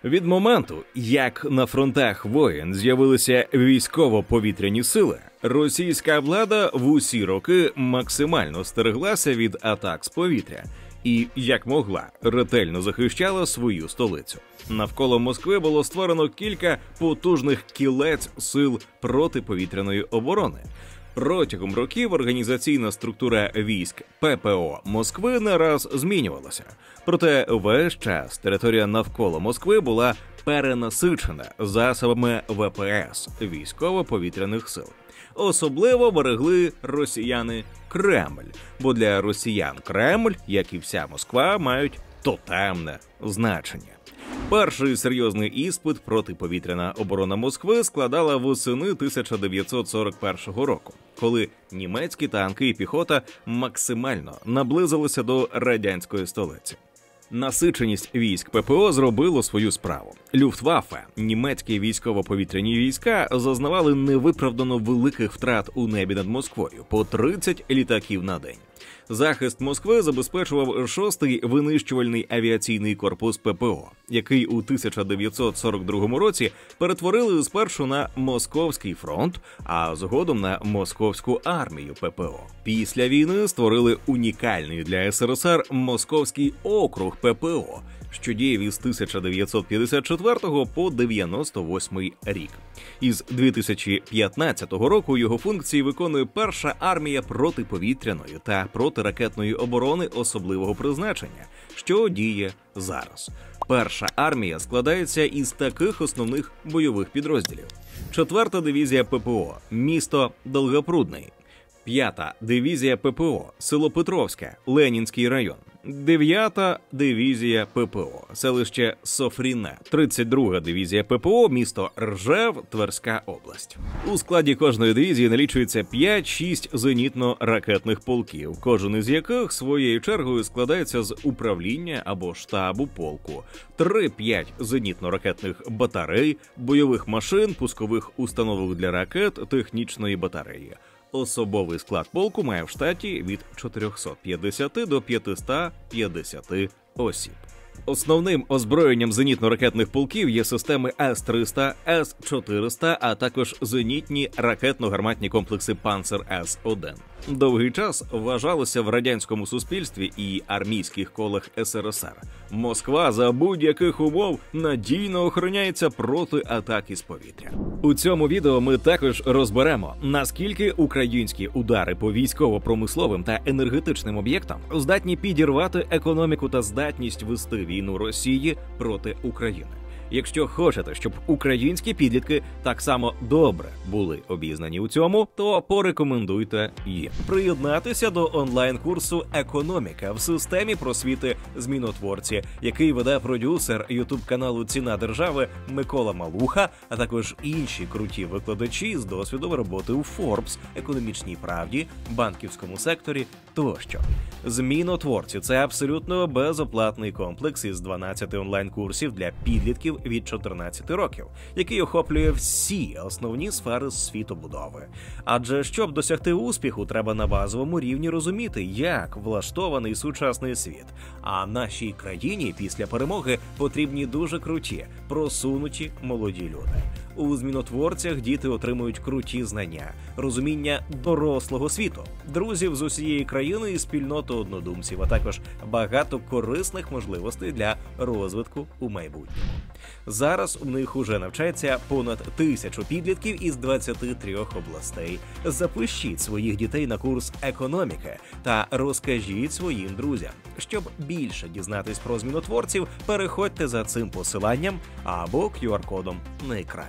Від моменту, як на фронтах воєн з'явилися військово-повітряні сили, російська влада в усі роки максимально стереглася від атак з повітря і, як могла, ретельно захищала свою столицю. Навколо Москви було створено кілька потужних кілець сил протиповітряної оборони. Протягом років організаційна структура військ ППО Москви не раз змінювалася. Проте весь час територія навколо Москви була перенасичена засобами ВПС – військово-повітряних сил. Особливо берегли росіяни Кремль, бо для росіян Кремль, як і вся Москва, мають тотемне значення. Перший серйозний іспит протиповітряна оборона Москви складала восени 1941 року, коли німецькі танки і піхота максимально наблизилися до радянської столиці. Насиченість військ ППО зробило свою справу. Люфтваффе, німецькі військово-повітряні війська, зазнавали невиправдано великих втрат у небі над Москвою – по 30 літаків на день. Захист Москви забезпечував 6-й винищувальний авіаційний корпус ППО, який у 1942 році перетворили спершу на Московський фронт, а згодом на Московську армію ППО. Після війни створили унікальний для СРСР Московський округ ППО, що діяв із 1954 по 1998 рік. Із 2015 року його функції виконує перша армія протиповітряної та протиракетної оборони особливого призначення, що діє зараз. Перша армія складається із таких основних бойових підрозділів. 4-та дивізія ППО – місто Долгопрудний. 5-та дивізія ППО – село Петровське, Ленінський район. 9-та дивізія ППО – селище Софріне. 32-га дивізія ППО – місто Ржев, Тверська область. У складі кожної дивізії налічується 5-6 зенітно-ракетних полків, кожен із яких своєю чергою складається з управління або штабу полку, 3-5 зенітно-ракетних батарей, бойових машин, пускових установок для ракет, технічної батареї. Особовий склад полку має в штаті від 450 до 550 осіб. Основним озброєнням зенітно-ракетних полків є системи С-300, С-400, а також зенітні ракетно-гарматні комплекси «Панцер-С-1». Довгий час вважалося в радянському суспільстві і армійських колах СРСР. Москва за будь-яких умов надійно охороняється проти атаки з повітря. У цьому відео ми також розберемо, наскільки українські удари по військово-промисловим та енергетичним об'єктам здатні підірвати економіку та здатність вести війну Росії проти України. Якщо хочете, щоб українські підлітки так само добре були обізнані у цьому, то порекомендуйте їм приєднатися до онлайн-курсу «Економіка» в системі просвіти «Змінотворці», який веде продюсер ютуб-каналу «Ціна держави» Микола Малуха, а також інші круті викладачі з досвідом роботи у Forbes, економічній правді, банківському секторі тощо. «Змінотворці» – це абсолютно безоплатний комплекс із 12 онлайн-курсів для підлітків від 14 років, який охоплює всі основні сфери світобудови. Адже щоб досягти успіху, треба на базовому рівні розуміти, як влаштований сучасний світ. А нашій країні після перемоги потрібні дуже круті, просунуті молоді люди. У «Змінотворцях» діти отримують круті знання, розуміння дорослого світу, друзів з усієї країни і спільноту однодумців, а також багато корисних можливостей для розвитку у майбутньому. Зараз у них уже навчається понад 1000 підлітків із 23 областей. Запишіть своїх дітей на курс «Економіка» та розкажіть своїм друзям. Щоб більше дізнатись про «Змінотворців», переходьте за цим посиланням або QR-кодом на екрані.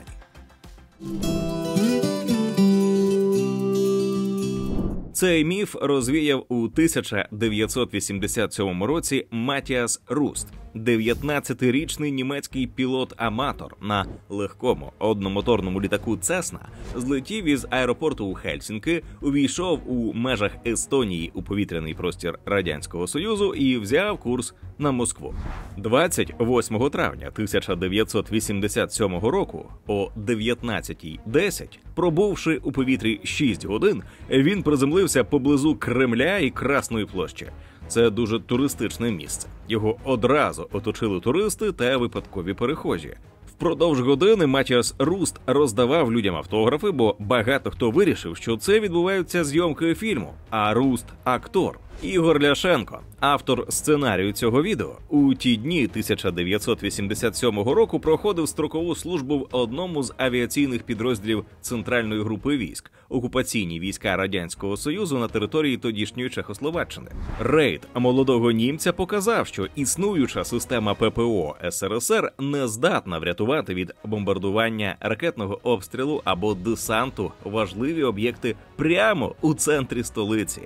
Цей міф розвіяв у 1987 році Матіас Руст, 19-річний німецький пілот-аматор на легкому одномоторному літаку «Цесна», злетів із аеропорту у Хельсінки, увійшов у межах Естонії у повітряний простір Радянського Союзу і взяв курс на Москву. 28 травня 1987 року о 19:10, пробувши у повітрі 6 годин, він приземлився поблизу Кремля і Красної площі. Це дуже туристичне місце. Його одразу оточили туристи та випадкові перехожі. Впродовж години Матіас Руст роздавав людям автографи, бо багато хто вирішив, що це відбуваються зйомки фільму, а Руст – актор. Ігор Ляшенко, автор сценарію цього відео, у ті дні 1987 року проходив строкову службу в одному з авіаційних підрозділів Центральної групи військ, окупаційні війська Радянського Союзу на території тодішньої Чехословаччини. Рейд молодого німця показав, що існуюча система ППО СРСР не здатна врятувати від бомбардування, ракетного обстрілу або десанту важливі об'єкти прямо у центрі столиці.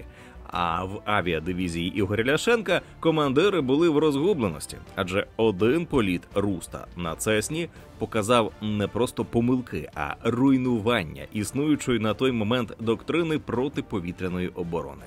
А в авіадивізії Ігоря Ляшенка командири були в розгубленості, адже один політ Руста на Цесні показав не просто помилки, а руйнування існуючої на той момент доктрини протиповітряної оборони.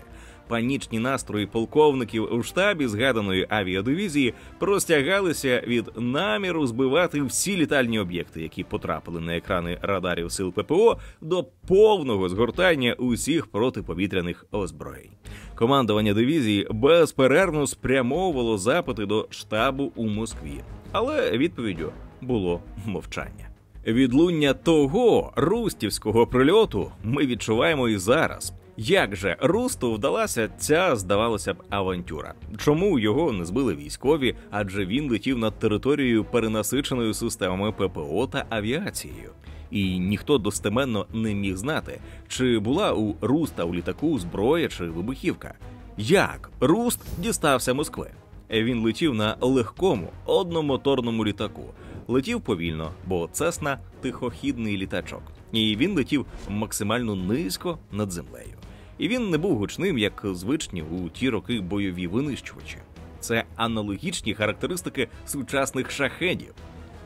Панічні настрої полковників у штабі згаданої авіадивізії простягалися від наміру збивати всі літальні об'єкти, які потрапили на екрани радарів сил ППО, до повного згортання усіх протиповітряних озброєнь. Командування дивізії безперервно спрямовувало запити до штабу у Москві, але відповіддю було мовчання. Відлуння того рустівського прильоту ми відчуваємо і зараз. Як же Русту вдалася ця, здавалося б, авантюра? Чому його не збили військові, адже він летів над територією, перенасиченою системами ППО та авіацією? І ніхто достеменно не міг знати, чи була у Руста у літаку зброя чи вибухівка. Як Руст дістався Москви? Він летів на легкому, одномоторному літаку. Летів повільно, бо Цесна – тихохідний літачок. І він летів максимально низько над землею. І він не був гучним, як звичні у ті роки бойові винищувачі. Це аналогічні характеристики сучасних шахедів.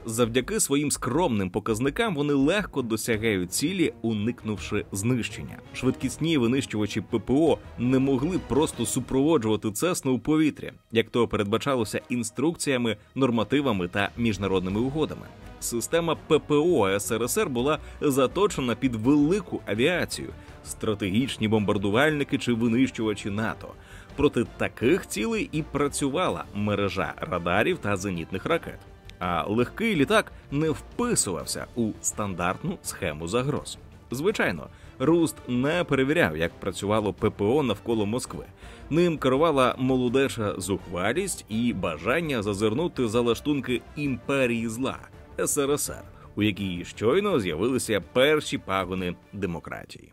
Завдяки своїм скромним показникам вони легко досягають цілі, уникнувши знищення. Швидкісні винищувачі ППО не могли просто супроводжувати Цесну у повітрі, як то передбачалося інструкціями, нормативами та міжнародними угодами. Система ППО СРСР була заточена під велику авіацію, стратегічні бомбардувальники чи винищувачі НАТО. Проти таких цілей і працювала мережа радарів та зенітних ракет. А легкий літак не вписувався у стандартну схему загроз. Звичайно, Руст не перевіряв, як працювало ППО навколо Москви. Ним керувала молодеча зухвалість і бажання зазирнути за лаштунки імперії зла – СРСР, у якій щойно з'явилися перші пагони демократії.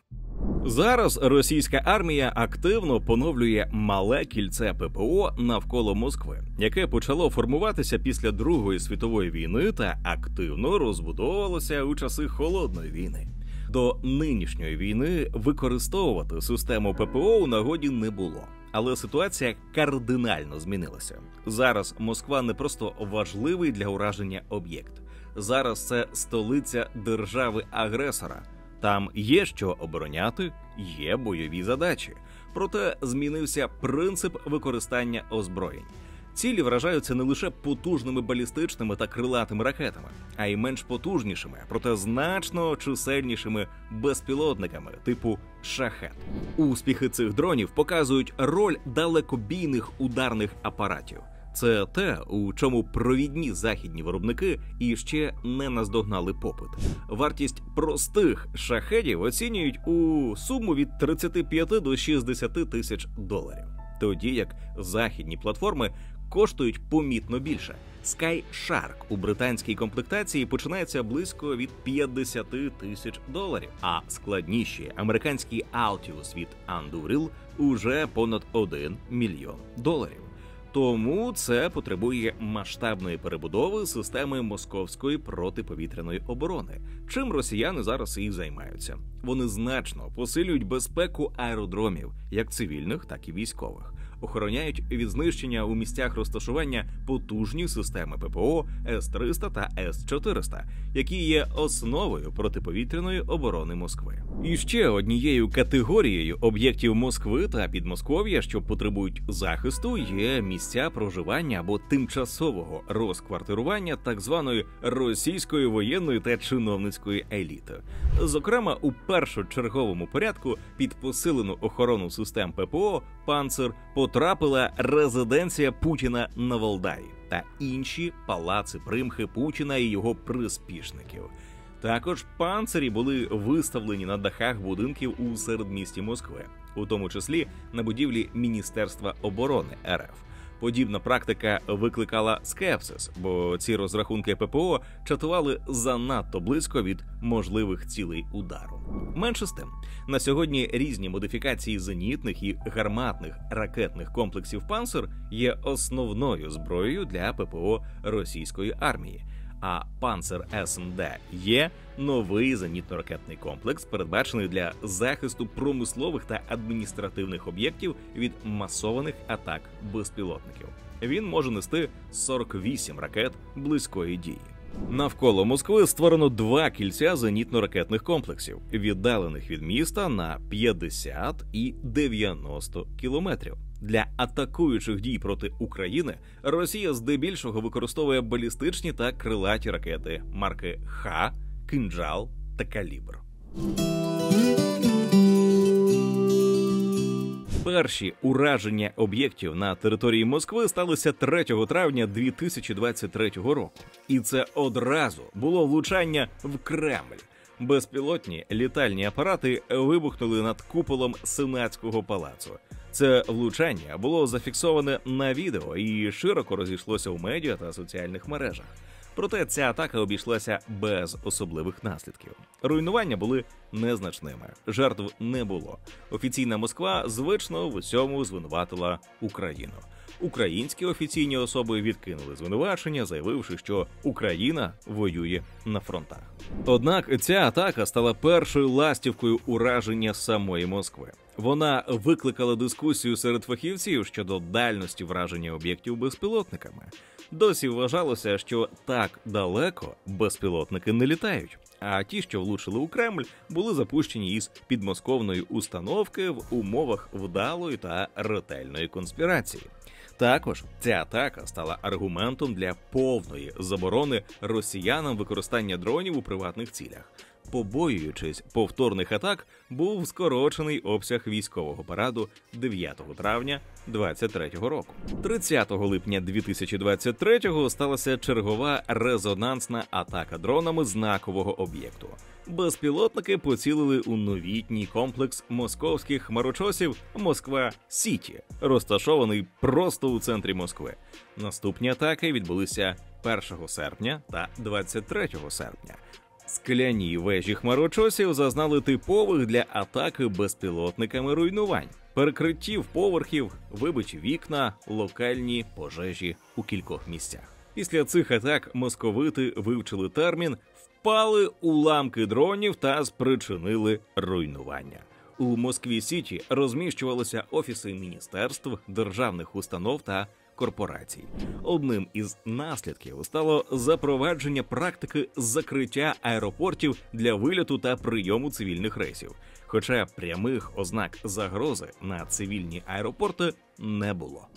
Зараз російська армія активно поновлює мале кільце ППО навколо Москви, яке почало формуватися після Другої світової війни та активно розбудовувалося у часи Холодної війни. До нинішньої війни використовувати систему ППО у нагоді не було. Але ситуація кардинально змінилася. Зараз Москва не просто важливий для ураження об'єкт. Зараз це столиця держави-агресора. Там є що обороняти, є бойові задачі. Проте змінився принцип використання озброєнь. Цілі вражаються не лише потужними балістичними та крилатими ракетами, а й менш потужнішими, проте значно чисельнішими безпілотниками типу «Шахед». Успіхи цих дронів показують роль далекобійних ударних апаратів. Це те, у чому провідні західні виробники іще не наздогнали попит. Вартість простих шахедів оцінюють у суму від 35 до 60 тисяч доларів. Тоді як західні платформи коштують помітно більше. Sky Shark у британській комплектації починається близько від 50 тисяч доларів, а складніші американські Altius від Anduril уже понад 1 мільйон доларів. Тому це потребує масштабної перебудови системи московської протиповітряної оборони, чим росіяни зараз і займаються. Вони значно посилюють безпеку аеродромів, як цивільних, так і військових. Охороняють від знищення у місцях розташування потужні системи ППО С-300 та С-400, які є основою протиповітряної оборони Москви. І ще однією категорією об'єктів Москви та Підмосков'я, що потребують захисту, є місця проживання або тимчасового розквартирування так званої російської воєнної та чиновницької еліти. Зокрема, у першочерговому порядку під посилену охорону систем ППО «Панцир» потрапила резиденція Путіна на Валдаї та інші палаци-примхи Путіна і його приспішників. Також панцирі були виставлені на дахах будинків у середмісті Москви, у тому числі на будівлі Міністерства оборони РФ. Подібна практика викликала скепсис, бо ці розрахунки ППО чатували занадто близько від можливих цілей удару. Менше з тим, на сьогодні різні модифікації зенітних і гарматних ракетних комплексів «Панцир» є основною зброєю для ППО російської армії. А «Панцир СНД» є новий зенітно-ракетний комплекс, передбачений для захисту промислових та адміністративних об'єктів від масованих атак безпілотників. Він може нести 48 ракет близької дії. Навколо Москви створено 2 кільця зенітно-ракетних комплексів, віддалених від міста на 50 і 90 кілометрів. Для атакуючих дій проти України Росія здебільшого використовує балістичні та крилаті ракети марки «Х», «Кинджал» та «Калібр». Перші ураження об'єктів на території Москви сталися 3 травня 2023 року. І це одразу було влучання в Кремль. Безпілотні літальні апарати вибухнули над куполом Сенатського палацу. Це влучання було зафіксоване на відео і широко розійшлося у медіа та соціальних мережах. Проте ця атака обійшлася без особливих наслідків. Руйнування були незначними, жертв не було. Офіційна Москва звично в усьому звинуватила Україну. Українські офіційні особи відкинули звинувачення, заявивши, що Україна воює на фронтах. Однак ця атака стала першою ластівкою ураження самої Москви. Вона викликала дискусію серед фахівців щодо дальності враження об'єктів безпілотниками. Досі вважалося, що так далеко безпілотники не літають, а ті, що влучили у Кремль, були запущені із підмосковної установки в умовах вдалої та ретельної конспірації. Також ця атака стала аргументом для повної заборони росіянам використання дронів у приватних цілях. Побоюючись повторних атак, був скорочений обсяг військового параду 9 травня 2023 року. 30 липня 2023 сталася чергова резонансна атака дронами знакового об'єкту. Безпілотники поцілили у новітній комплекс московських хмарочосів «Москва-Сіті», розташований просто у центрі Москви. Наступні атаки відбулися 1 серпня та 23 серпня. Скляні вежі хмарочосів зазнали типових для атаки безпілотниками руйнувань, перекриттів поверхів, вибиті вікна, локальні пожежі у кількох місцях. Після цих атак московити вивчили термін «впали уламки дронів» та спричинили руйнування. У Москві-Сіті розміщувалися офіси міністерств, державних установ та корпорацій. Одним із наслідків стало запровадження практики закриття аеропортів для вильоту та прийому цивільних рейсів. Хоча прямих ознак загрози на цивільні аеропорти не було.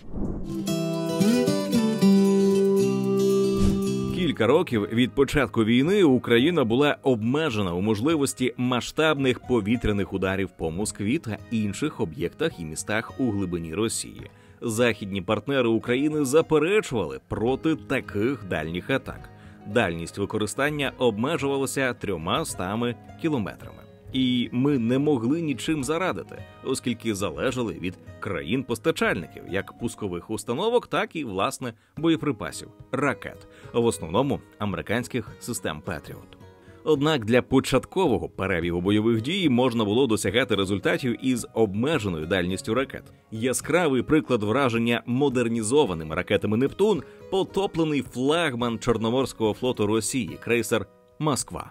Кілька років від початку війни Україна була обмежена у можливості масштабних повітряних ударів по Москві та інших об'єктах і містах у глибині Росії. Західні партнери України заперечували проти таких дальніх атак. Дальність використання обмежувалася 300 кілометрами. І ми не могли нічим зарадити, оскільки залежали від країн-постачальників, як пускових установок, так і, власне, боєприпасів, ракет, в основному американських систем «Петріот». Однак для початкового перебігу бойових дій можна було досягати результатів із обмеженою дальністю ракет. Яскравий приклад враження модернізованими ракетами «Нептун» – потоплений флагман Чорноморського флоту Росії, крейсер «Москва».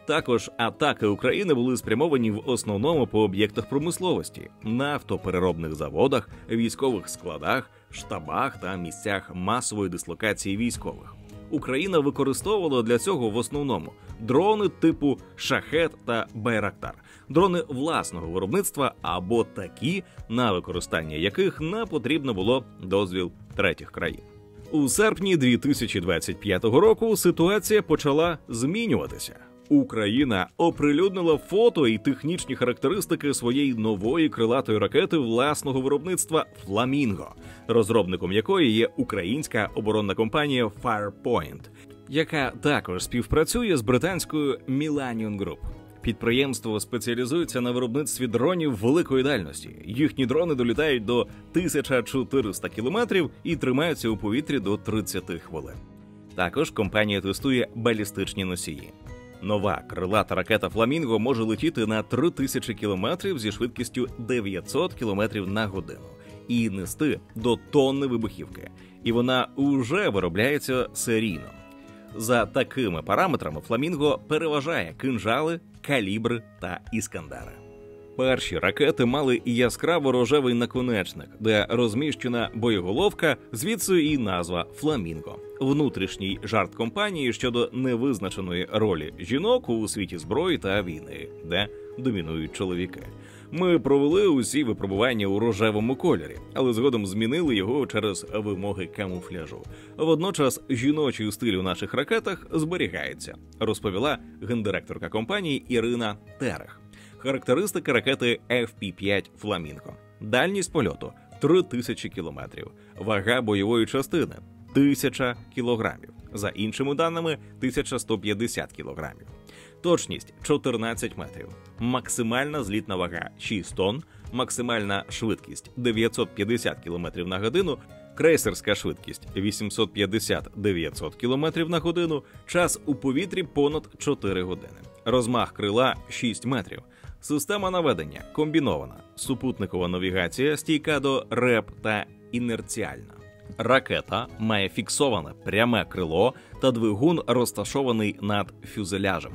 Також атаки України були спрямовані в основному по об'єктах промисловості, нафтопереробних заводах, військових складах, штабах та місцях масової дислокації військових. Україна використовувала для цього в основному дрони типу «Шахет» та «Байрактар», дрони власного виробництва або такі, на використання яких не потрібно було дозвіл третіх країн. У серпні 2025 року ситуація почала змінюватися. Україна оприлюднила фото і технічні характеристики своєї нової крилатої ракети власного виробництва «Фламінго», розробником якої є українська оборонна компанія Firepoint, яка також співпрацює з британською Millennium Group. Підприємство спеціалізується на виробництві дронів великої дальності. Їхні дрони долітають до 1400 кілометрів і тримаються у повітрі до 30 хвилин. Також компанія тестує балістичні носії. Нова крилата ракета «Фламінго» може летіти на 3000 кілометрів зі швидкістю 900 кілометрів на годину і нести до тонни вибухівки. І вона уже виробляється серійно. За такими параметрами «Фламінго» переважає кинжали, калібри та іскандери. Перші ракети мали яскраво-рожевий наконечник, де розміщена боєголовка, звідси і назва «Фламінго». Внутрішній жарт компанії щодо невизначеної ролі жінок у світі зброї та війни, де домінують чоловіки. Ми провели усі випробування у рожевому кольорі, але згодом змінили його через вимоги камуфляжу. Водночас жіночий стиль у наших ракетах зберігається, розповіла гендиректорка компанії Ірина Терех. Характеристики ракети FP-5 «Фламінго». Дальність польоту – 3000 кілометрів. Вага бойової частини – 1000 кілограмів. За іншими даними – 1150 кілограмів. Точність – 14 метрів. Максимальна злітна вага – 6 тонн. Максимальна швидкість – 950 кілометрів на годину. Крейсерська швидкість – 850-900 кілометрів на годину. Час у повітрі – понад 4 години. Розмах крила – 6 метрів. Система наведення комбінована. Супутникова навігація стійка до РЕП та інерціальна. Ракета має фіксоване пряме крило та двигун, розташований над фюзеляжем.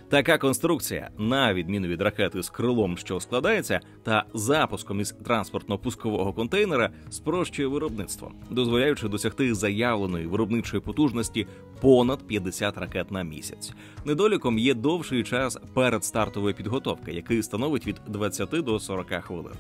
Така конструкція, на відміну від ракети з крилом, що складається, та запуском із транспортно-пускового контейнера, спрощує виробництво, дозволяючи досягти заявленої виробничої потужності понад 50 ракет на місяць. Недоліком є довший час передстартової підготовки, який становить від 20 до 40 хвилин.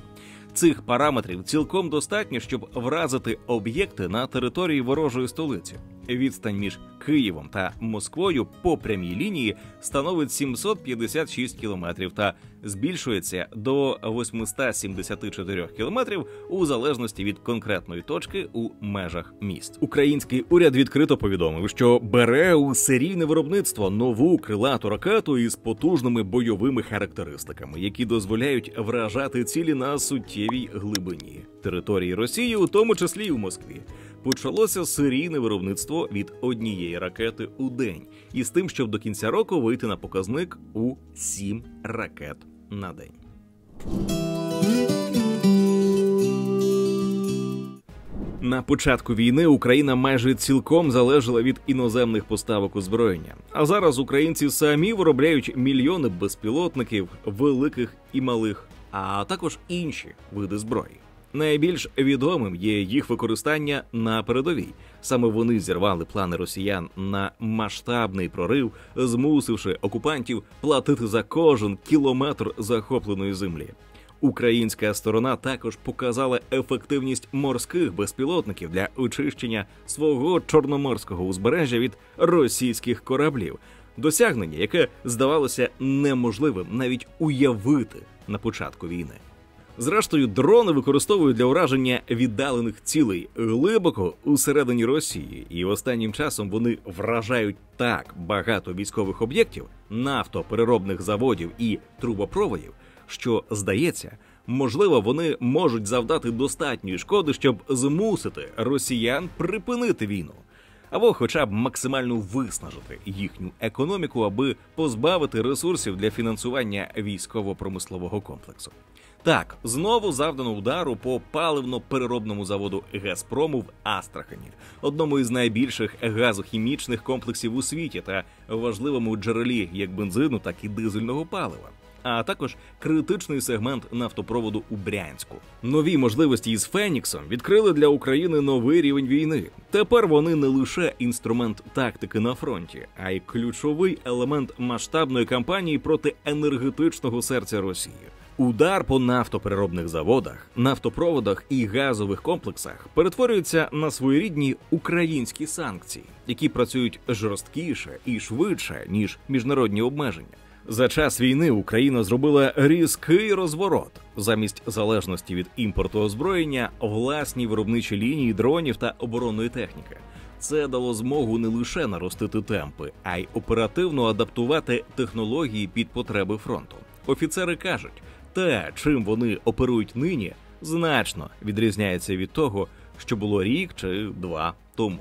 Цих параметрів цілком достатньо, щоб вразити об'єкти на території ворожої столиці. Відстань між Києвом та Москвою по прямій лінії становить 756 кілометрів та збільшується до 874 кілометрів у залежності від конкретної точки у межах міст. Український уряд відкрито повідомив, що бере у серійне виробництво нову крилату ракету із потужними бойовими характеристиками, які дозволяють вражати цілі на суттєвій глибині території Росії, у тому числі і у Москві. Почалося серійне виробництво від однієї ракети у день, із тим, щоб до кінця року вийти на показник у 7 ракет на день. На початку війни Україна майже цілком залежала від іноземних поставок озброєння. А зараз українці самі виробляють мільйони безпілотників, великих і малих, а також інші види зброї. Найбільш відомим є їх використання на передовій. Саме вони зірвали плани росіян на масштабний прорив, змусивши окупантів платити за кожен кілометр захопленої землі. Українська сторона також показала ефективність морських безпілотників для очищення свого чорноморського узбережжя від російських кораблів. Досягнення, яке здавалося неможливим навіть уявити на початку війни. Зрештою, дрони використовують для ураження віддалених цілей глибоко усередині Росії, і останнім часом вони вражають так багато військових об'єктів, нафтопереробних заводів і трубопроводів, що, здається, можливо, вони можуть завдати достатньої шкоди, щоб змусити росіян припинити війну, або хоча б максимально виснажити їхню економіку, аби позбавити ресурсів для фінансування військово-промислового комплексу. Так, знову завдано удару по паливно-переробному заводу «Газпрому» в Астрахані, одному із найбільших газохімічних комплексів у світі та важливому джерелі як бензину, так і дизельного палива, а також критичний сегмент нафтопроводу у Брянську. Нові можливості із «Феніксом» відкрили для України новий рівень війни. Тепер вони не лише інструмент тактики на фронті, а й ключовий елемент масштабної кампанії проти енергетичного серця Росії. Удар по нафтопереробних заводах, нафтопроводах і газових комплексах перетворюється на своєрідні українські санкції, які працюють жорсткіше і швидше, ніж міжнародні обмеження. За час війни Україна зробила різкий розворот. Замість залежності від імпорту озброєння – власні виробничі лінії дронів та оборонної техніки. Це дало змогу не лише наростити темпи, а й оперативно адаптувати технології під потреби фронту. Офіцери кажуть, те, чим вони оперують нині, значно відрізняється від того, що було рік чи два тому.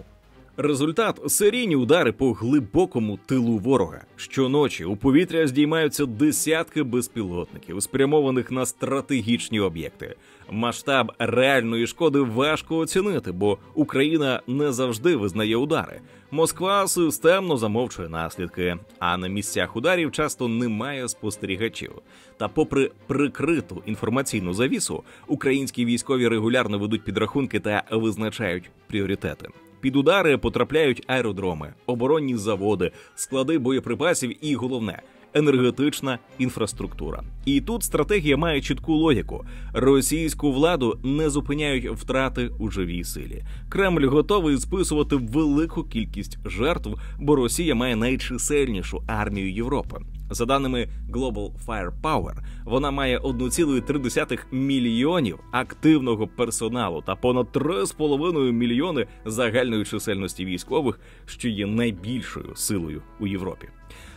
Результат – серійні удари по глибокому тилу ворога. Щоночі у повітря здіймаються десятки безпілотників, спрямованих на стратегічні об'єкти. Масштаб реальної шкоди важко оцінити, бо Україна не завжди визнає удари. Москва системно замовчує наслідки, а на місцях ударів часто немає спостерігачів. Та попри прикриту інформаційну завісу, українські військові регулярно ведуть підрахунки та визначають пріоритети. Під удари потрапляють аеродроми, оборонні заводи, склади боєприпасів і, головне, енергетична інфраструктура. І тут стратегія має чітку логіку. Російську владу не зупиняють втрати у живій силі. Кремль готовий списувати велику кількість жертв, бо Росія має найчисельнішу армію Європи. За даними Global Firepower, вона має 1,3 мільйонів активного персоналу та понад 3,5 мільйони загальної чисельності військових, що є найбільшою силою у Європі.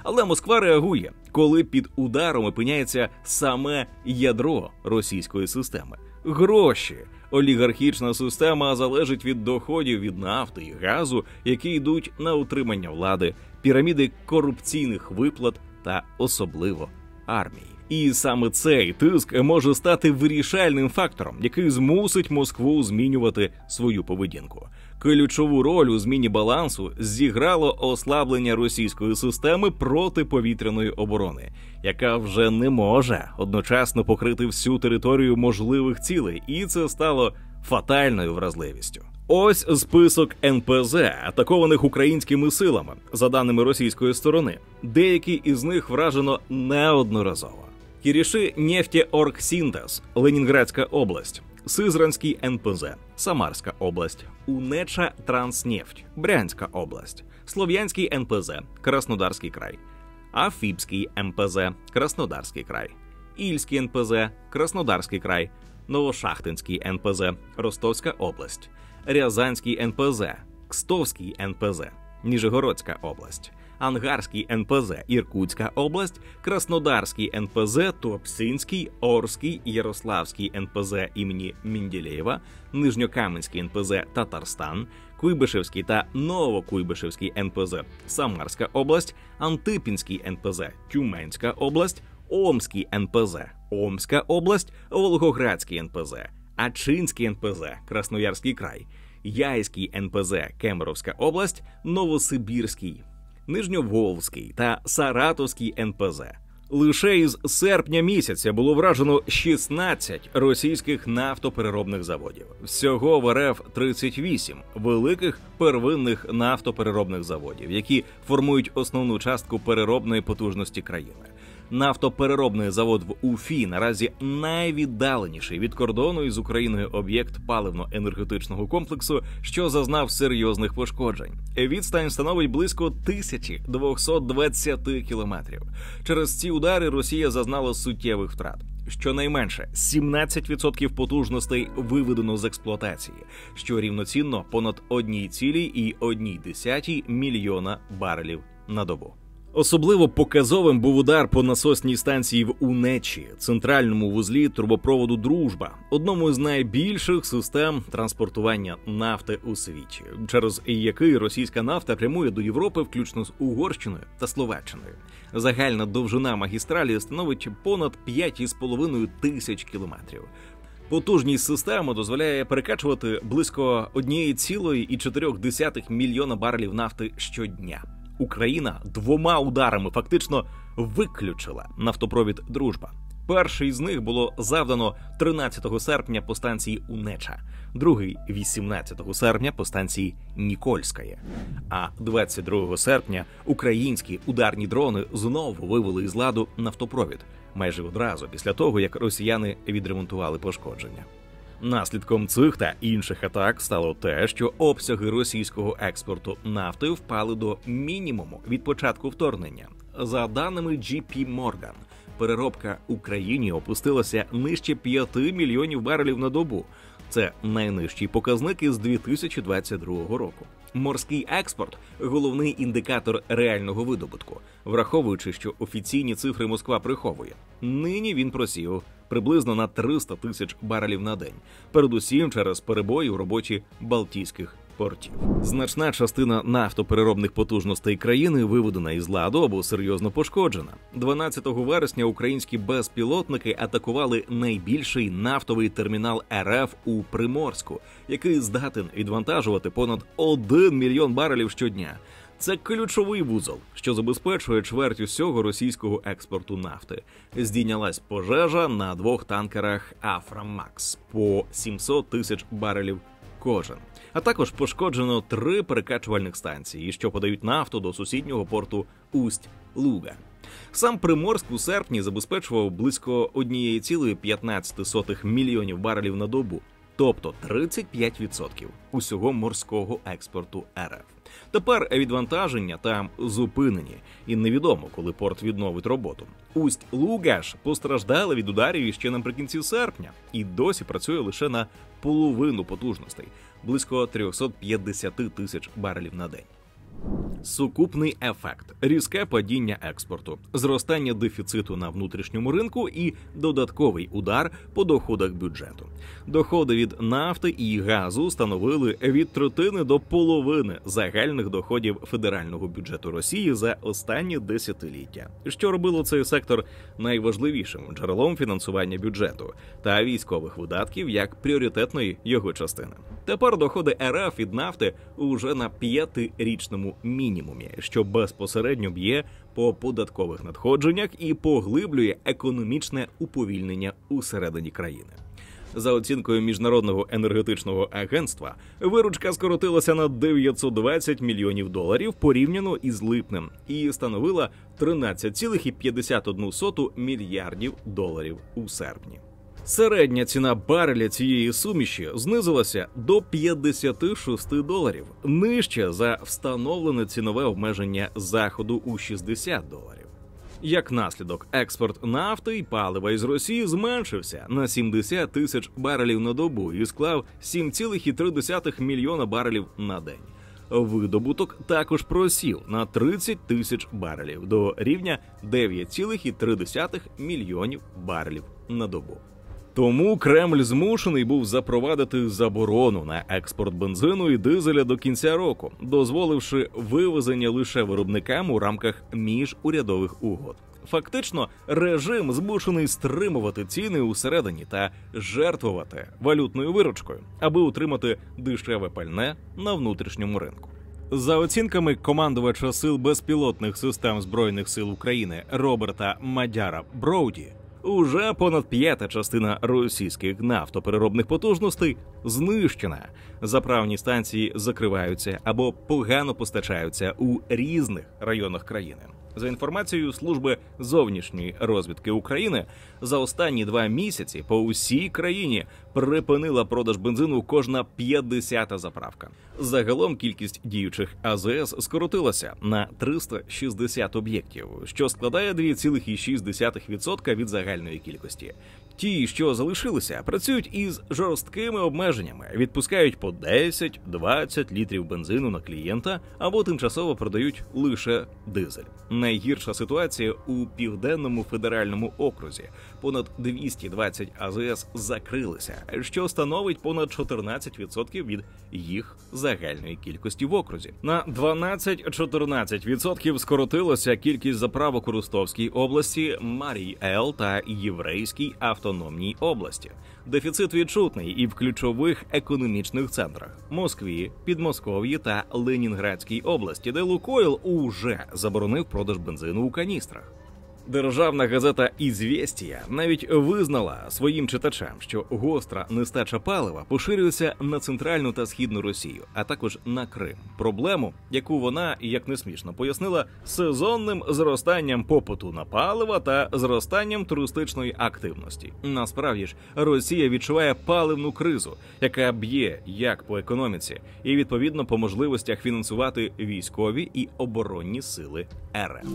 Але Москва реагує, коли під ударом опиняється саме ядро російської системи. Гроші. Олігархічна система залежить від доходів від нафти і газу, які йдуть на утримання влади, піраміди корупційних виплат та особливо армії. І саме цей тиск може стати вирішальним фактором, який змусить Москву змінювати свою поведінку. Ключову роль у зміні балансу зіграло ослаблення російської системи протиповітряної оборони, яка вже не може одночасно покрити всю територію можливих цілей, і це стало фатальною вразливістю. Ось список НПЗ, атакованих українськими силами, за даними російської сторони. Деякі із них вражено неодноразово. Кіріши Нефтеоргсинтез, Ленінградська область. Сызранський НПЗ, Самарська область. Унеча Транснефть, Брянська область. Слов'янський НПЗ, Краснодарський край. Афіпський МПЗ, Краснодарський край. Ільський НПЗ, Краснодарський край. Новошахтинський НПЗ, Ростовська область. Рязанський НПЗ, Кстовський НПЗ, Ніжегородська область. Ангарський НПЗ, Іркутська область, Краснодарський НПЗ, Туапсинський, Орський, Ярославський НПЗ імені Менделєєва, Нижньокам'янський НПЗ, Татарстан, Куйбишевський та Новокуйбишевський НПЗ, Самарська область, Антипінський НПЗ, Тюменська область, Омський НПЗ, Омська область, Волгоградський НПЗ, Ачинський НПЗ, Красноярський край, Яйський НПЗ, Кемеровська область, Новосибірський, Нижньоволзький та Саратовський НПЗ. Лише із серпня місяця було вражено 16 російських нафтопереробних заводів. Всього в РФ 38 великих первинних нафтопереробних заводів, які формують основну частку переробної потужності країни. Нафтопереробний завод в Уфі наразі найвіддаленіший від кордону із Україною об'єкт паливно-енергетичного комплексу, що зазнав серйозних пошкоджень. Відстань становить близько 1220 кілометрів. Через ці удари Росія зазнала суттєвих втрат. Щонайменше 17% потужностей виведено з експлуатації, що рівноцінно понад 1,1 мільйона барелів на добу. Особливо показовим був удар по насосній станції в Унечі, центральному вузлі трубопроводу «Дружба», одному з найбільших систем транспортування нафти у світі, через який російська нафта прямує до Європи, включно з Угорщиною та Словаччиною. Загальна довжина магістралі становить понад 5,5 тисяч кілометрів. Потужність системи дозволяє перекачувати близько 1,4 мільйона барелів нафти щодня. Україна 2 ударами фактично виключила нафтопровід «Дружба». Перший з них було завдано 13 серпня по станції Унеча, другий – 18 серпня по станції Нікольськає. А 22 серпня українські ударні дрони знову вивели із ладу нафтопровід, майже одразу після того, як росіяни відремонтували пошкодження. Наслідком цих та інших атак стало те, що обсяги російського експорту нафти впали до мінімуму від початку вторгнення. За даними JP Morgan, переробка Україні опустилася нижче 5 мільйонів барелів на добу. Це найнижчий показник із 2022 року. Морський експорт – головний індикатор реального видобутку, враховуючи, що офіційні цифри Москва приховує. Нині він просів приблизно на 300 тисяч барелів на день, передусім через перебої у роботі балтійських портів. Значна частина нафтопереробних потужностей країни виведена із ладу або серйозно пошкоджена. 12 вересня українські безпілотники атакували найбільший нафтовий термінал РФ у Приморську, який здатен відвантажувати понад 1 мільйон барелів щодня. Це ключовий вузол, що забезпечує чверть усього російського експорту нафти. Здійнялась пожежа на 2 танкерах «Афрамакс» по 700 тисяч барелів кожен. А також пошкоджено 3 перекачувальних станції, що подають нафту до сусіднього порту Усть-Луга. Сам Приморськ у серпні забезпечував близько 1,15 мільйонів барелів на добу, тобто 35% усього морського експорту РФ. Тепер відвантаження там зупинені, і невідомо, коли порт відновить роботу. Усть-Луга ж постраждала від ударів ще наприкінці серпня і досі працює лише на половину потужностей – близько 350 тисяч барелів на день. Сукупний ефект – різке падіння експорту, зростання дефіциту на внутрішньому ринку і додатковий удар по доходах бюджету. Доходи від нафти і газу становили від третини до половини загальних доходів федерального бюджету Росії за останні десятиліття, що робило цей сектор найважливішим джерелом фінансування бюджету та військових видатків як пріоритетної його частини. Тепер доходи РФ від нафти уже на 5-річному мінімумі, що безпосередньо б'є по податкових надходженнях і поглиблює економічне уповільнення усередині країни. За оцінкою Міжнародного енергетичного агентства, виручка скоротилася на 920 мільйонів доларів порівняно із липнем і становила 13,51 мільярдів доларів у серпні. Середня ціна бареля цієї суміші знизилася до 56 доларів, нижче за встановлене цінове обмеження Заходу у 60 доларів. Як наслідок, експорт нафти і палива із Росії зменшився на 70 тисяч барелів на добу і склав 7,3 мільйона барелів на день. Видобуток також просів на 30 тисяч барелів до рівня 9,3 мільйонів барелів на добу. Тому Кремль змушений був запровадити заборону на експорт бензину і дизеля до кінця року, дозволивши вивезення лише виробникам у рамках міжурядових угод. Фактично, режим змушений стримувати ціни усередині та жертвувати валютною виручкою, аби утримати дешеве пальне на внутрішньому ринку. За оцінками командувача сил безпілотних систем Збройних сил України Роберта Мадяра Броуді, уже понад 1/5 частина російських нафтопереробних потужностей знищена. Заправні станції закриваються або погано постачаються у різних районах країни. За інформацією Служби зовнішньої розвідки України, за останні 2 місяці по усій країні припинила продаж бензину кожна 50-та заправка. Загалом кількість діючих АЗС скоротилася на 360 об'єктів, що складає 2,6% від загальної кількості. Ті, що залишилися, працюють із жорсткими обмеженнями, відпускають по 10-20 літрів бензину на клієнта або тимчасово продають лише дизель. Найгірша ситуація у Південному федеральному окрузі. Понад 220 АЗС закрилися, що становить понад 14% від їх загальної кількості в окрузі. На 12-14% скоротилася кількість заправок у Ростовській області, Марій-Ел та Єврейській автономній області. Дефіцит відчутний і в ключових економічних центрах – Москві, Підмосков'ї та Ленінградській області, де Лукойл уже заборонив продаж бензину у каністрах. Державна газета «Ізвєстія» навіть визнала своїм читачам, що гостра нестача палива поширюється на центральну та східну Росію, а також на Крим. Проблему, яку вона, як не смішно, пояснила сезонним зростанням попиту на паливо та зростанням туристичної активності. Насправді ж, Росія відчуває паливну кризу, яка б'є як по економіці і, відповідно, по можливостях фінансувати військові і оборонні сили РФ.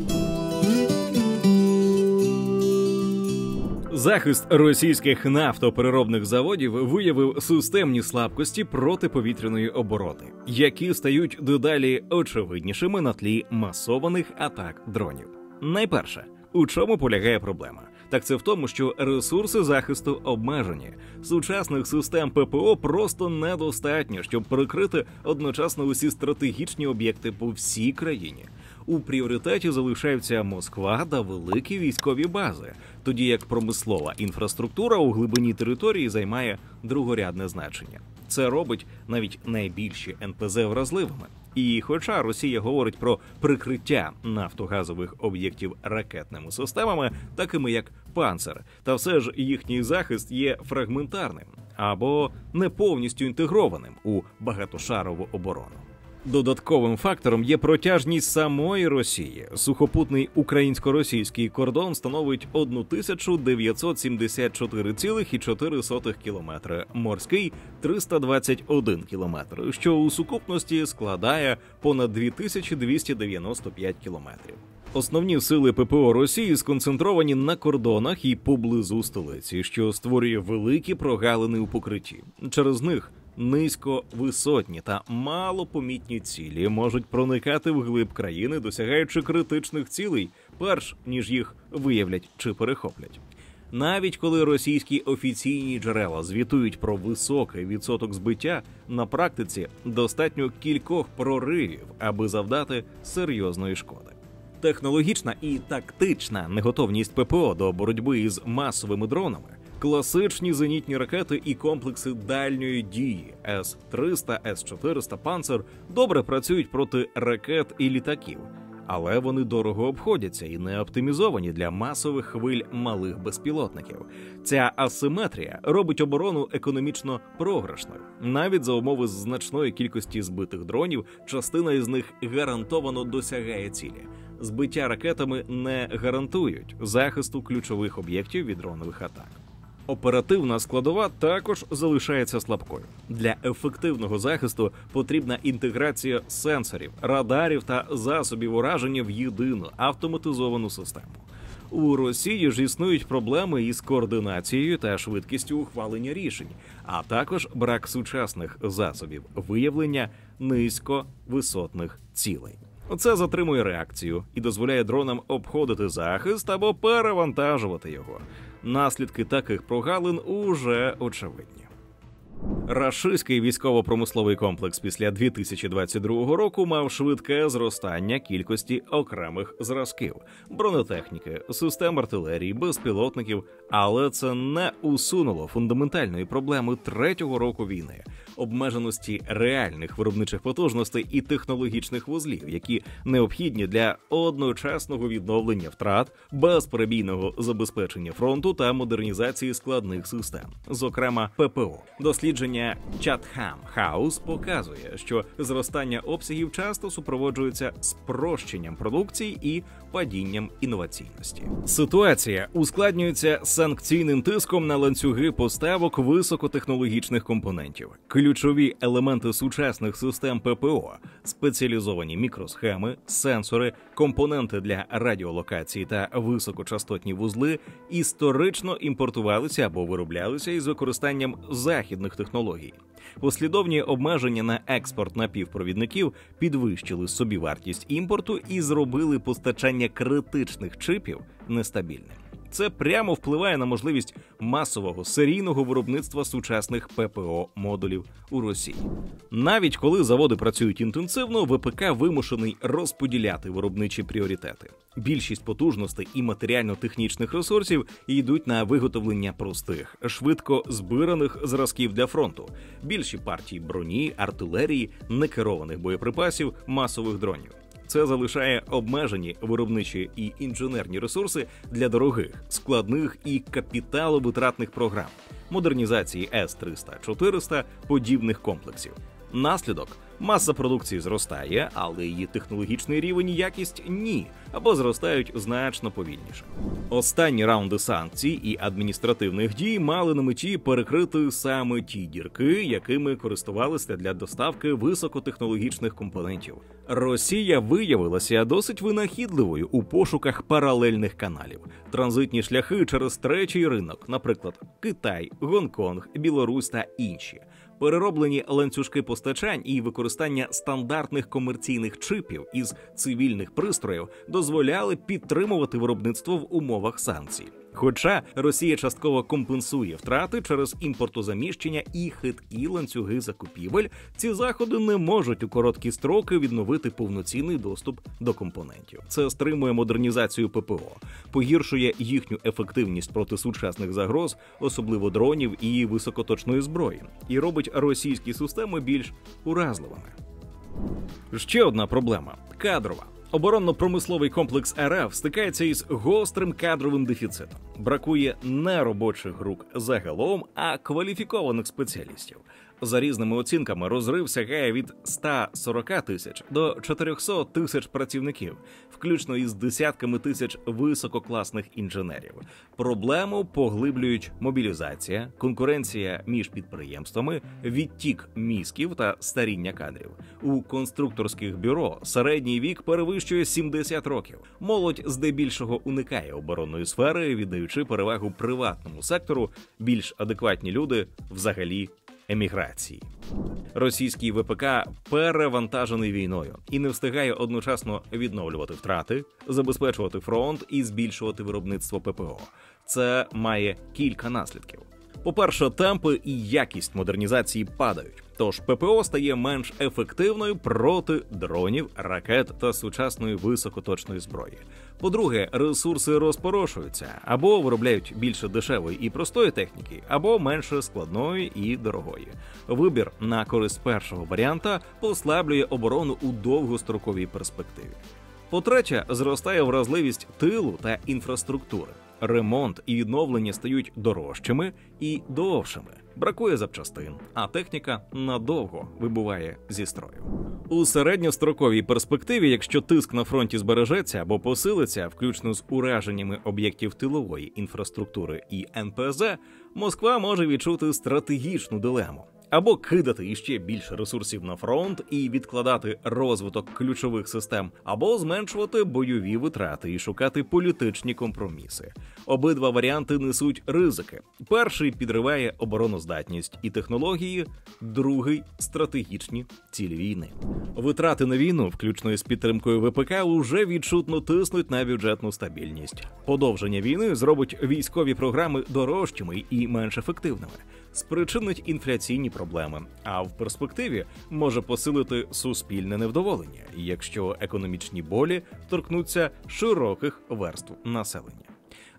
Захист російських нафтопереробних заводів виявив системні слабкості протиповітряної оборони, які стають дедалі очевиднішими на тлі масованих атак дронів. Найперше, у чому полягає проблема? Так це в тому, що ресурси захисту обмежені. Сучасних систем ППО просто недостатньо, щоб прикрити одночасно усі стратегічні об'єкти по всій країні. У пріоритеті залишаються Москва та великі військові бази, тоді як промислова інфраструктура у глибині території займає другорядне значення. Це робить навіть найбільші НПЗ вразливими. І хоча Росія говорить про прикриття нафтогазових об'єктів ракетними системами, такими як «Панцер», та все ж їхній захист є фрагментарним або не повністю інтегрованим у багатошарову оборону. Додатковим фактором є протяжність самої Росії. Сухопутний українсько-російський кордон становить 1974,4 кілометри, морський – 321 кілометр, що у сукупності складає понад 2295 кілометрів. Основні сили ППО Росії сконцентровані на кордонах і поблизу столиці, що створює великі прогалини у покритті. Через них низьковисотні та малопомітні цілі можуть проникати вглиб країни, досягаючи критичних цілей, перш ніж їх виявлять чи перехоплять. Навіть коли російські офіційні джерела звітують про високий відсоток збиття, на практиці достатньо кількох проривів, аби завдати серйозної шкоди. Технологічна і тактична неготовність ППО до боротьби із масовими дронами, класичні зенітні ракети і комплекси дальньої дії С-300, С-400, «Панцер» добре працюють проти ракет і літаків, але вони дорого обходяться і не оптимізовані для масових хвиль малих безпілотників. Ця асиметрія робить оборону економічно програшною. Навіть за умови значної кількості збитих дронів, частина із них гарантовано досягає цілі. Збиття ракетами не гарантують захисту ключових об'єктів від дронових атак. Оперативна складова також залишається слабкою. Для ефективного захисту потрібна інтеграція сенсорів, радарів та засобів ураження в єдину автоматизовану систему. У Росії ж існують проблеми із координацією та швидкістю ухвалення рішень, а також брак сучасних засобів виявлення низьковисотних цілей. Це затримує реакцію і дозволяє дронам обходити захист або перевантажувати його. Наслідки таких прогалин уже очевидні. Рашистський військово-промисловий комплекс після 2022 року мав швидке зростання кількості окремих зразків – бронетехніки, систем артилерії, безпілотників, але це не усунуло фундаментальної проблеми третього року війни – обмеженості реальних виробничих потужностей і технологічних вузлів, які необхідні для одночасного відновлення втрат, безперебійного забезпечення фронту та модернізації складних систем, зокрема ППО. Дослідження Chatham House показує, що зростання обсягів часто супроводжується спрощенням продукції і падінням інноваційності. Ситуація ускладнюється санкційним тиском на ланцюги поставок високотехнологічних компонентів. Ключові елементи сучасних систем ППО – спеціалізовані мікросхеми, сенсори, компоненти для радіолокації та високочастотні вузли – історично імпортувалися або вироблялися із використанням західних технологій. Послідовні обмеження на експорт напівпровідників підвищили собівартість імпорту і зробили постачання критичних чипів нестабільним. Це прямо впливає на можливість масового серійного виробництва сучасних ППО-модулів у Росії. Навіть коли заводи працюють інтенсивно, ВПК вимушений розподіляти виробничі пріоритети. Більшість потужностей і матеріально-технічних ресурсів йдуть на виготовлення простих, швидко збираних зразків для фронту. Більші партії броні, артилерії, некерованих боєприпасів, масових дронів. Це залишає обмежені виробничі і інженерні ресурси для дорогих, складних і капіталовитратних програм, модернізації С-300-400 подібних комплексів. Наслідок – маса продукції зростає, але її технологічний рівень і якість – ні, або зростають значно повільніше. Останні раунди санкцій і адміністративних дій мали на меті перекрити саме ті дірки, якими користувалися для доставки високотехнологічних компонентів. Росія виявилася досить винахідливою у пошуках паралельних каналів. Транзитні шляхи через третій ринок, наприклад, Китай, Гонконг, Білорусь та інші. Перероблені ланцюжки постачань і використання стандартних комерційних чипів із цивільних пристроїв дозволяли підтримувати виробництво в умовах санкцій. Хоча Росія частково компенсує втрати через імпортозаміщення і хиткі ланцюги закупівель, ці заходи не можуть у короткі строки відновити повноцінний доступ до компонентів. Це стримує модернізацію ППО, погіршує їхню ефективність проти сучасних загроз, особливо дронів і високоточної зброї, і робить російські системи більш уразливими. Ще одна проблема – кадрова. Оборонно-промисловий комплекс РФ стикається із гострим кадровим дефіцитом. Бракує не робочих рук загалом, а кваліфікованих спеціалістів. За різними оцінками, розрив сягає від 140 тисяч до 400 тисяч працівників, включно із десятками тисяч висококласних інженерів. Проблему поглиблюють мобілізація, конкуренція між підприємствами, відтік мізків та старіння кадрів. У конструкторських бюро середній вік перевищує 70 років. Молодь здебільшого уникає оборонної сфери, віддаючи перевагу приватному сектору, більш адекватні люди взагалі еміграції. Російський ВПК перевантажений війною і не встигає одночасно відновлювати втрати, забезпечувати фронт і збільшувати виробництво ППО. Це має кілька наслідків. По-перше, темпи і якість модернізації падають, тож ППО стає менш ефективною проти дронів, ракет та сучасної високоточної зброї. По-друге, ресурси розпорошуються, або виробляють більше дешевої і простої техніки, або менше складної і дорогої. Вибір на користь першого варіанта послаблює оборону у довгостроковій перспективі. По-третє, зростає вразливість тилу та інфраструктури. Ремонт і відновлення стають дорожчими і довшими. Бракує запчастин, а техніка надовго вибуває зі строю. У середньостроковій перспективі, якщо тиск на фронті збережеться або посилиться, включно з ураженнями об'єктів тилової інфраструктури і НПЗ, Москва може відчути стратегічну дилему. Або кидати іще більше ресурсів на фронт і відкладати розвиток ключових систем, або зменшувати бойові витрати і шукати політичні компроміси. Обидва варіанти несуть ризики. Перший підриває обороноздатність і технології, другий – стратегічні цілі війни. Витрати на війну, включно із підтримкою ВПК, уже відчутно тиснуть на бюджетну стабільність. Подовження війни зробить військові програми дорожчими і менш ефективними, спричинить інфляційні проблеми, а в перспективі може посилити суспільне невдоволення, якщо економічні болі торкнуться широких верств населення.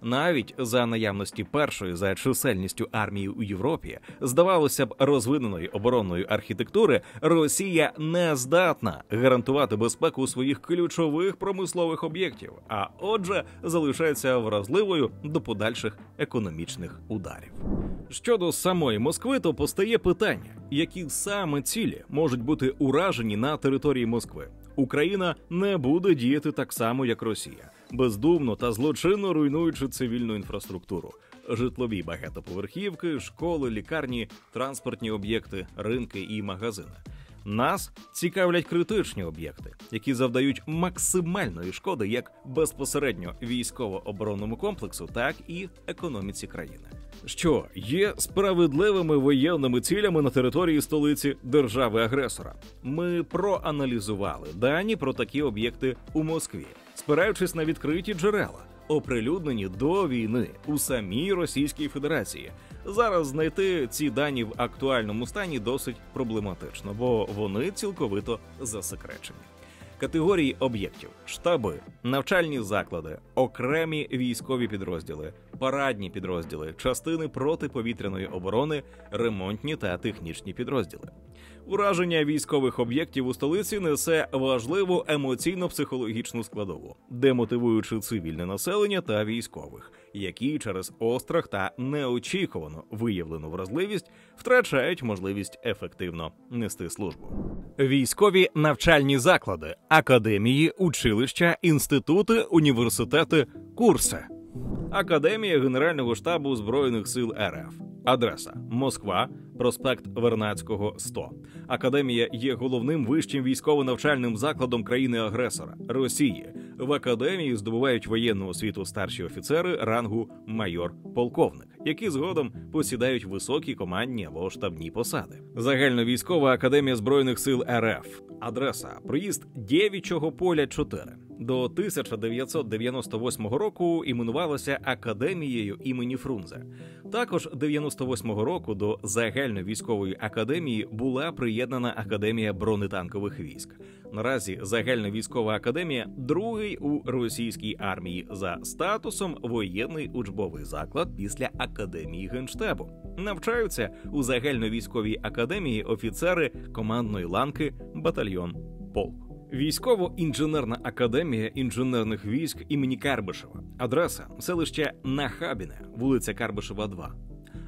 Навіть за наявності першої за чисельністю армії у Європі, здавалося б, розвиненої оборонної архітектури, Росія не здатна гарантувати безпеку своїх ключових промислових об'єктів, а отже, залишається вразливою до подальших економічних ударів. Щодо самої Москви, то постає питання, які саме цілі можуть бути уражені на території Москви. Україна не буде діяти так само, як Росія, бездумно та злочинно руйнуючи цивільну інфраструктуру. Житлові багатоповерхівки, школи, лікарні, транспортні об'єкти, ринки і магазини. Нас цікавлять критичні об'єкти, які завдають максимальної шкоди як безпосередньо військово-оборонному комплексу, так і економіці країни. Що є справедливими воєнними цілями на території столиці держави-агресора? Ми проаналізували дані про такі об'єкти у Москві, спираючись на відкриті джерела, оприлюднені до війни у самій Російській Федерації. Зараз знайти ці дані в актуальному стані досить проблематично, бо вони цілковито засекречені. Категорії об'єктів: штаби, навчальні заклади, окремі військові підрозділи, парадні підрозділи, частини протиповітряної оборони, ремонтні та технічні підрозділи. Ураження військових об'єктів у столиці несе важливу емоційно-психологічну складову, демотивуючи цивільне населення та військових, які через острах та неочікувано виявлену вразливість втрачають можливість ефективно нести службу. Військові навчальні заклади, академії, училища, інститути, університети, курси. Академія Генерального штабу Збройних сил РФ. Адреса: Москва, проспект Вернадського, 100. Академія є головним вищим військово-навчальним закладом країни-агресора – Росії. В академії здобувають воєнну освіту старші офіцери рангу майор-полковник, які згодом посідають високі командні або штабні посади. Загальновійськова академія Збройних сил РФ. Адреса: проїзд Дєвічого поля, 4. До 1998 року іменувалася Академією імені Фрунзе. Також 98 року до Загальновійськової академії була приєднана Академія бронетанкових військ. Наразі Загальновійськова академія – другий у російській армії за статусом воєнний учбовий заклад після Академії Генштабу. Навчаються у Загальновійськовій академії офіцери командної ланки, батальйон, полк. Військово-інженерна академія інженерних військ імені Карбишева. Адреса: селище Нахабіне, вулиця Карбишева, 2.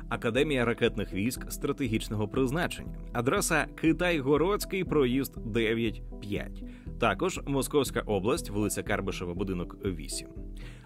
Академія ракетних військ стратегічного призначення. Адреса: Китайгородський, проїзд 9-5. Також Московська область, вулиця Карбишева, будинок 8.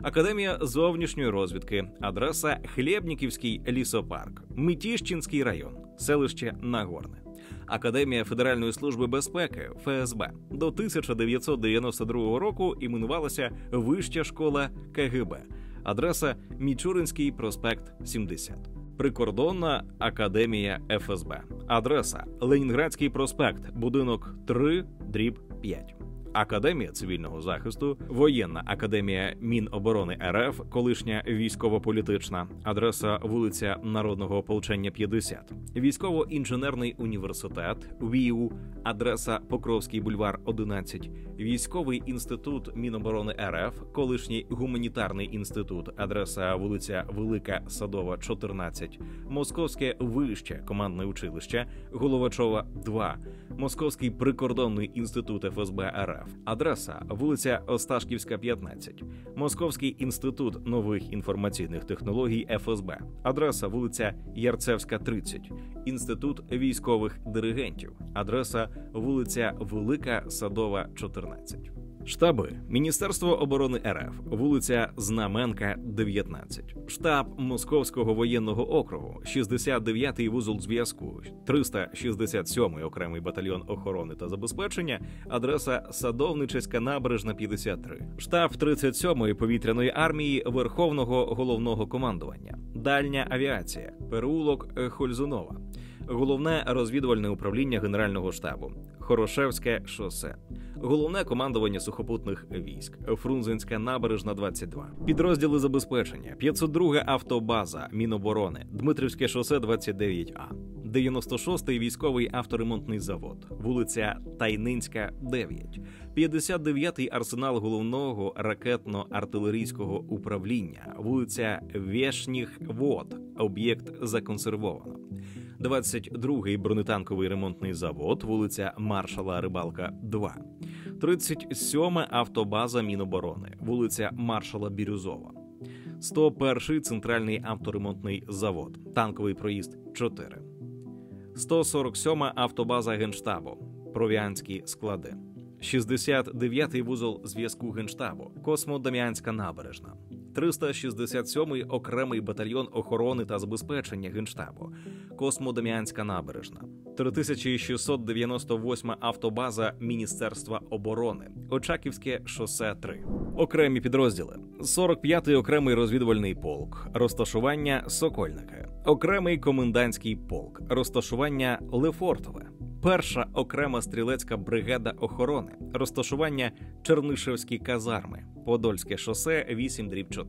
Академія зовнішньої розвідки. Адреса: Хлєбніківський лісопарк, Митіщинський район, селище Нагорне. Академія Федеральної служби безпеки ФСБ до 1992 року іменувалася Вища школа КГБ. Адреса: Мічуринський проспект, 70. Прикордонна академія ФСБ. Адреса: Ленінградський проспект, будинок 3/5. Академія цивільного захисту, Воєнна академія Міноборони РФ, колишня військово-політична. Адреса: вулиця Народного ополчення, 50. Військово-інженерний університет ВІУ. Адреса: Покровський бульвар, 11. Військовий інститут Міноборони РФ, колишній гуманітарний інститут. Адреса: вулиця Велика Садова, 14. Московське вище командне училище Головачова, 2. Московський прикордонний інститут ФСБ РФ. Адреса: вулиця Осташківська, 15. Московський інститут нових інформаційних технологій ФСБ. Адреса: вулиця Ярцевська, 30. Інститут військових диригентів. Адреса: вулиця Велика Садова, 14. Штаби: Міністерство оборони РФ, вулиця Знаменка, 19. Штаб Московського воєнного округу, 69-й вузол зв'язку, 367-й окремий батальйон охорони та забезпечення. Адреса: Садовничеська набережна, 53. Штаб 37-ї повітряної армії Верховного головного командування. Дальня авіація, переулок Хользунова. Головне розвідувальне управління Генерального штабу, Хорошевське шосе. Головне командування сухопутних військ, Фрунзенська набережна, 22. Підрозділи забезпечення: 502-га автобаза Міноборони, Дмитрівське шосе, 29А. 96-й військовий авторемонтний завод, вулиця Тайнинська, 9. 59-й арсенал головного ракетно-артилерійського управління, вулиця Вєшніх Вод, об'єкт законсервовано. 22-й бронетанковий ремонтний завод, вулиця Маршала Рибалка, 2. 37-ма автобаза Міноборони, вулиця Маршала Бірюзова. 101-й центральний авторемонтний завод, танковий проїзд, 4. 147-ма автобаза Генштабу, Провіанські склади. 69-й вузол зв'язку Генштабу, Космодем'янська набережна. 367-й окремий батальйон охорони та забезпечення Генштабу, Космодем'янська набережна. 3698-ма автобаза Міністерства оборони, Очаківське шосе, 3. Окремі підрозділи: 45-й окремий розвідувальний полк, розташування Сокольники. Окремий комендантський полк, розташування Лефортове. Перша окрема стрілецька бригада охорони, розташування Чернишевські казарми, Подольське шосе 8/4.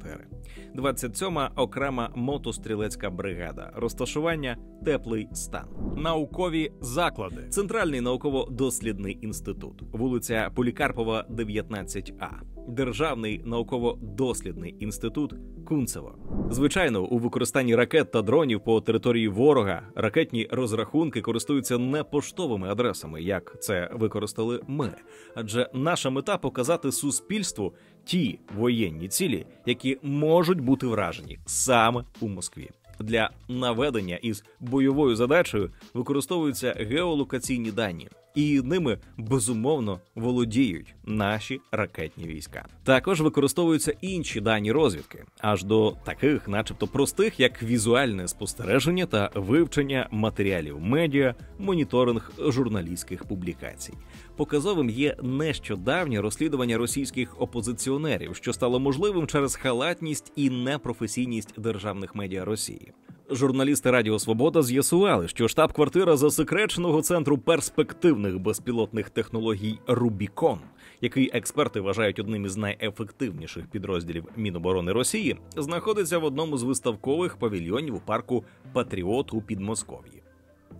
27-ма окрема мотострілецька бригада, розташування Теплий Стан. Наукові заклади. Центральний науково-дослідний інститут, вулиця Полікарпова, 19А. Державний науково-дослідний інститут Кунцево. Звичайно, у використанні ракет та дронів по території ворога ракетні розрахунки користуються не поштовими адресами, як це використали ми. Адже наша мета – показати суспільству ті воєнні цілі, які можуть бути вражені саме у Москві. Для наведення із бойовою задачею використовуються геолокаційні дані, і ними, безумовно, володіють наші ракетні війська. Також використовуються інші дані розвідки, аж до таких, начебто простих, як візуальне спостереження та вивчення матеріалів медіа, моніторинг журналістських публікацій. Показовим є нещодавнє розслідування російських опозиціонерів, що стало можливим через халатність і непрофесійність державних медіа Росії. Журналісти Радіо Свобода з'ясували, що штаб-квартира засекреченого центру перспективних безпілотних технологій «Рубікон», який експерти вважають одним із найефективніших підрозділів Міноборони Росії, знаходиться в одному з виставкових павільйонів у парку «Патріот» у Підмосков'ї.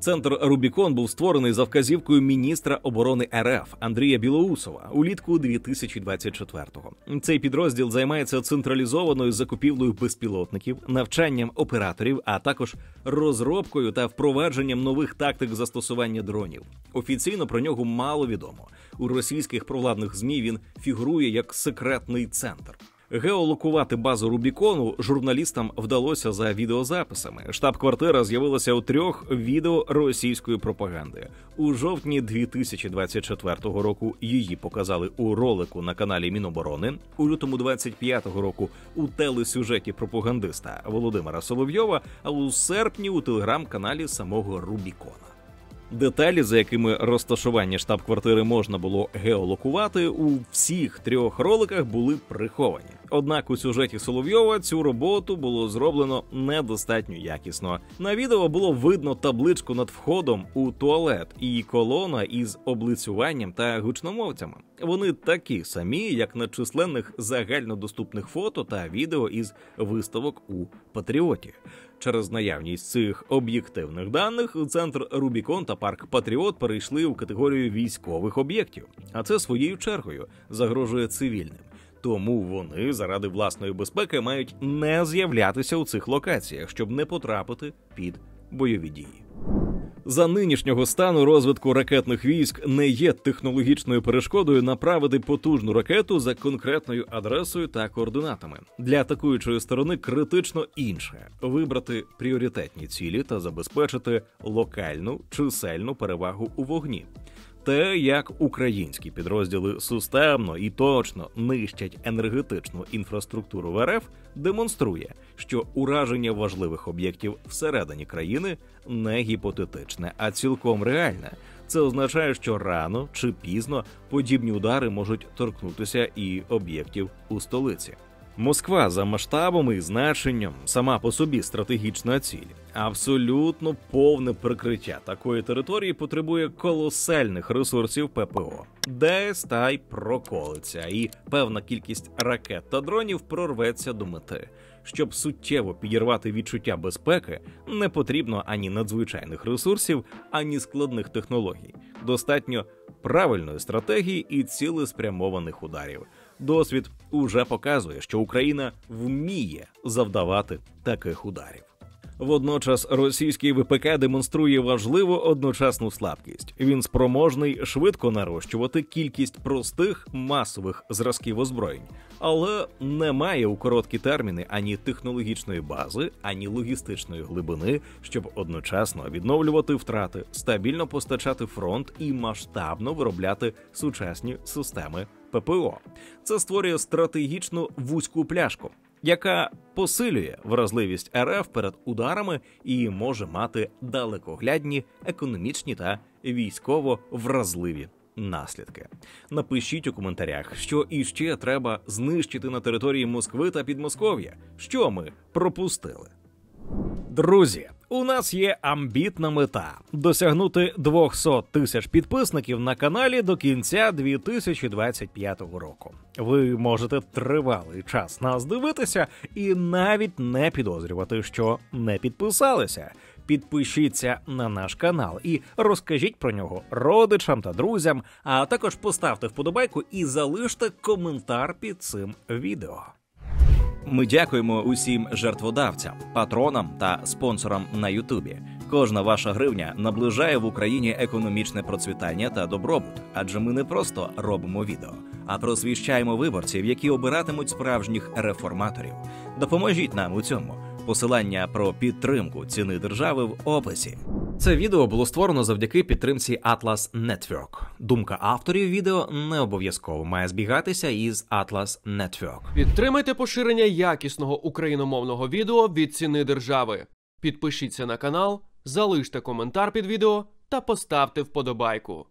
Центр «Рубікон» був створений за вказівкою міністра оборони РФ Андрія Білоусова улітку 2024-го. Цей підрозділ займається централізованою закупівлею безпілотників, навчанням операторів, а також розробкою та впровадженням нових тактик застосування дронів. Офіційно про нього мало відомо. У російських провладних ЗМІ він фігурує як секретний центр. Геолокувати базу Рубікону журналістам вдалося за відеозаписами. Штаб-квартира з'явилася у 3 відео російської пропаганди. У жовтні 2024 року її показали у ролику на каналі Міноборони, у лютому 25-го року у телесюжеті пропагандиста Володимира Соловйова, а у серпні у телеграм-каналі самого Рубікона. Деталі, за якими розташування штаб-квартири можна було геолокувати, у всіх 3 роликах були приховані. Однак у сюжеті Соловйова цю роботу було зроблено недостатньо якісно. На відео було видно табличку над входом у туалет і колона із облицюванням та гучномовцями. Вони такі самі, як на численних загальнодоступних фото та відео із виставок у «Патріоті». Через наявність цих об'єктивних даних центр «Рубікон» та парк «Патріот» перейшли у категорію військових об'єктів, а це своєю чергою загрожує цивільним. Тому вони заради власної безпеки мають не з'являтися у цих локаціях, щоб не потрапити під бойові дії. За нинішнього стану розвитку ракетних військ не є технологічною перешкодою направити потужну ракету за конкретною адресою та координатами. Для атакуючої сторони критично інше – вибрати пріоритетні цілі та забезпечити локальну чисельну перевагу у вогні. Те, як українські підрозділи системно і точно нищать енергетичну інфраструктуру в РФ, демонструє, що ураження важливих об'єктів всередині країни не гіпотетичне, а цілком реальне. Це означає, що рано чи пізно подібні удари можуть торкнутися і об'єктів у столиці. Москва за масштабами і значенням сама по собі стратегічна ціль. Абсолютно повне прикриття такої території потребує колосальних ресурсів ППО. Десь та й проколиться, і певна кількість ракет та дронів прорветься до мети. Щоб суттєво підірвати відчуття безпеки, не потрібно ані надзвичайних ресурсів, ані складних технологій. Достатньо правильної стратегії і цілеспрямованих ударів. Досвід уже показує, що Україна вміє завдавати таких ударів. Водночас російський ВПК демонструє важливу одночасну слабкість. Він спроможний швидко нарощувати кількість простих масових зразків озброєнь, але не має у короткі терміни ані технологічної бази, ані логістичної глибини, щоб одночасно відновлювати втрати, стабільно постачати фронт і масштабно виробляти сучасні системи ППО. Це створює стратегічну вузьку пляшку, яка посилює вразливість РФ перед ударами і може мати далекоглядні економічні та військово вразливі наслідки. Напишіть у коментарях, що іще треба знищити на території Москви та Підмосков'я, що ми пропустили. Друзі, у нас є амбітна мета – досягнути 200 тисяч підписників на каналі до кінця 2025 року. Ви можете тривалий час нас дивитися і навіть не підозрювати, що не підписалися. Підпишіться на наш канал і розкажіть про нього родичам та друзям, а також поставте вподобайку і залиште коментар під цим відео. Ми дякуємо усім жертводавцям, патронам та спонсорам на Ютубі. Кожна ваша гривня наближає в Україні економічне процвітання та добробут, адже ми не просто робимо відео, а просвіщаємо виборців, які обиратимуть справжніх реформаторів. Допоможіть нам у цьому. Посилання про підтримку ціни держави в описі. Це відео було створено завдяки підтримці Atlas Network. Думка авторів відео не обов'язково має збігатися із Atlas Network. Підтримайте поширення якісного україномовного відео від ціни держави. Підпишіться на канал, залиште коментар під відео та поставте вподобайку.